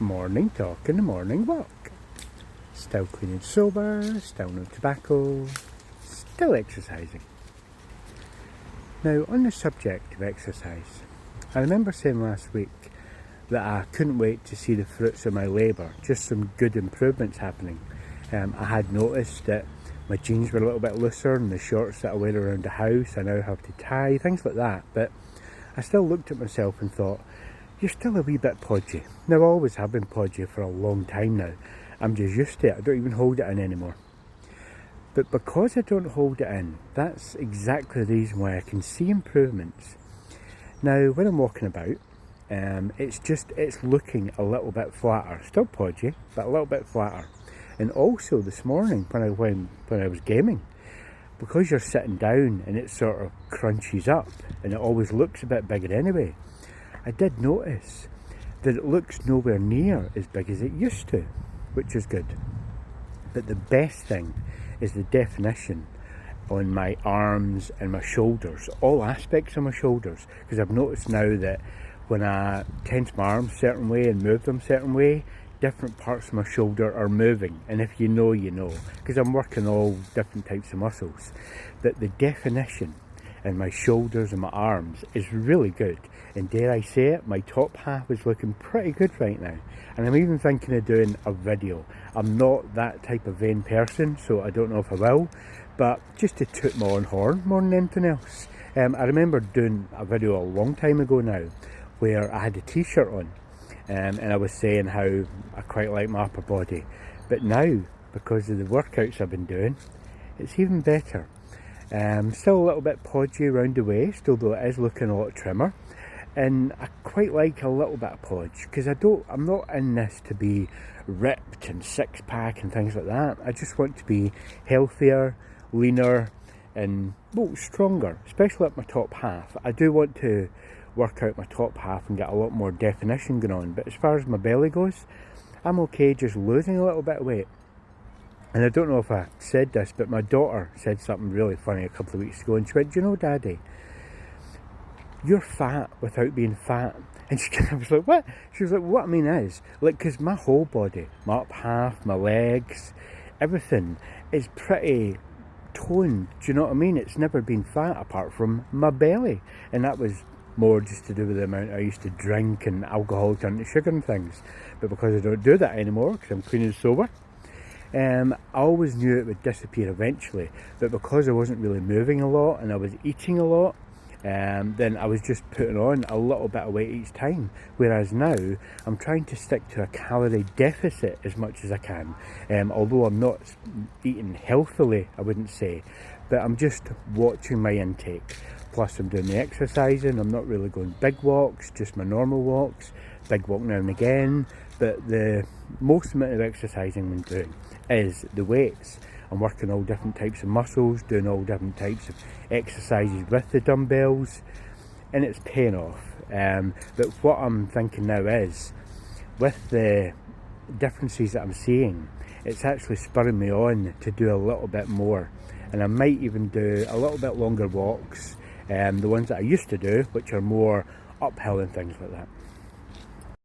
Morning talk and the morning walk. Still clean and sober, still no tobacco, still exercising. Now, on the subject of exercise, I remember saying last week that I couldn't wait to see the fruits of my labour, just some good improvements happening. I had noticed that my jeans were a little bit looser and the shorts that I wear around the house I now have to tie, things like that, but I still looked at myself and thought, you're still a wee bit podgy. Now, I always have been podgy for a long time now. I'm just used to it. I don't even hold it in anymore. But because I don't hold it in, that's exactly the reason why I can see improvements. Now, when I'm walking about, it's looking a little bit flatter. Still podgy, but a little bit flatter. And also this morning when I was gaming, because you're sitting down and it sort of crunches up and it always looks a bit bigger anyway, I did notice that it looks nowhere near as big as it used to, which is good. But the best thing is the definition on my arms and my shoulders, all aspects of my shoulders, because I've noticed now that when I tense my arms a certain way and move them a certain way, different parts of my shoulder are moving, and if you know, you know, because I'm working all different types of muscles. But the definition in my shoulders and my arms is really good, and dare I say it, my top half is looking pretty good right now, and I'm even thinking of doing a video. I'm not that type of vain person, so I don't know if I will, but just to toot my own horn more than anything else. I remember doing a video a long time ago now where I had a t-shirt on, and I was saying how I quite like my upper body, but now, because of the workouts I've been doing, it's even better. Still a little bit podgy around the waist, although it is looking a lot trimmer, and I quite like a little bit of podge, because I'm not in this to be ripped and six pack and things like that. I just want to be healthier, leaner, and stronger, especially at my top half. I do want to work out my top half and get a lot more definition going on, but as far as my belly goes, I'm okay just losing a little bit of weight. And I don't know if I said this, but my daughter said something really funny a couple of weeks ago, and she went, "Do you know, Daddy, you're fat without being fat?" And I was like, "What?" She was like, "What I mean is, like, because my whole body, my up half, my legs, everything is pretty toned, do you know what I mean? It's never been fat apart from my belly." And that was more just to do with the amount I used to drink and alcohol turned to sugar and things. But because I don't do that anymore, because I'm clean and sober, I always knew it would disappear eventually, but because I wasn't really moving a lot and I was eating a lot, then I was just putting on a little bit of weight each time. Whereas now, I'm trying to stick to a calorie deficit as much as I can, although I'm not eating healthily, I wouldn't say, but I'm just watching my intake. Plus I'm doing the exercising, I'm not really going big walks, just my normal walks, big walk now and again, but the most amount of exercising I'm doing is the weights. I'm working all different types of muscles, doing all different types of exercises with the dumbbells, and it's paying off. But what I'm thinking now is, with the differences that I'm seeing, it's actually spurring me on to do a little bit more, and I might even do a little bit longer walks, the ones that I used to do, which are more uphill and things like that.